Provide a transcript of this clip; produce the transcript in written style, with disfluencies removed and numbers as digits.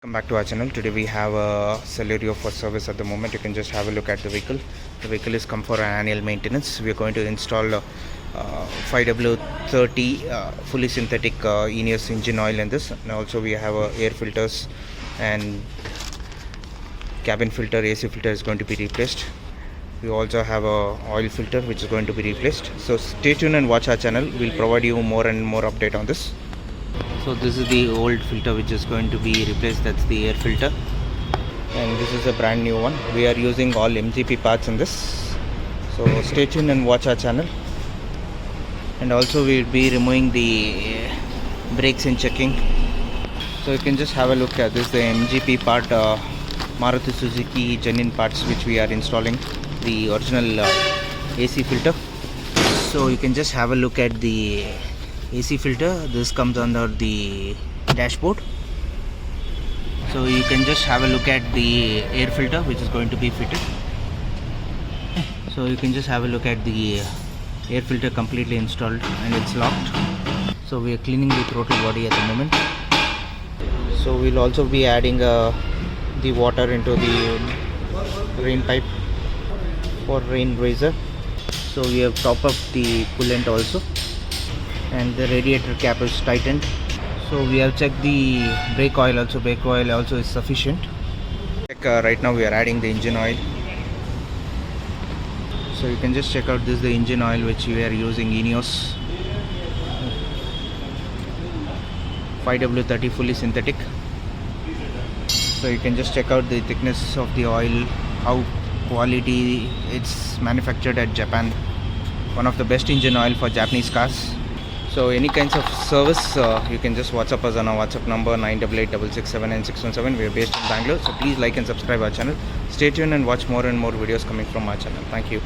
Welcome back to our channel. Today we have a Celerio for service at the moment. You can just have a look at the vehicle. The vehicle is come for an annual maintenance. We are going to install 5w30 fully synthetic Eneos engine oil in this, and also we have air filters and cabin filter, AC filter is going to be replaced. We also have a oil filter which is going to be replaced. So stay tuned and watch our channel. We'll provide you more and more update on this. So this is the old filter which is going to be replaced. That's the air filter, and this is a brand new one. We are using all MGP parts in this, so stay tuned and watch our channel. And also we'll be removing the brakes and checking. So you can just have a look at this, the MGP part, Maruti Suzuki genuine parts which we are installing, the original AC filter. So you can just have a look at the AC filter. This comes under the dashboard. So you can just have a look at the air filter which is going to be fitted. So you can just have a look at the air filter completely installed and it's locked. So we are cleaning the throttle body at the moment. So we'll also be adding the water into the rain pipe for rain razor. So we have topped up the coolant also, and the radiator cap is tightened. So we have checked the brake oil also is sufficient. Right now we are adding the engine oil. So you can just check out this, the engine oil which we are using, Eneos 5w30 fully synthetic. So you can just check out the thickness of the oil, how quality it's manufactured at Japan, one of the best engine oil for Japanese cars. So any kinds of service, you can just WhatsApp us on our WhatsApp number 9886679617. We are based in Bangalore. So please like and subscribe our channel. Stay tuned and watch more and more videos coming from our channel. Thank you.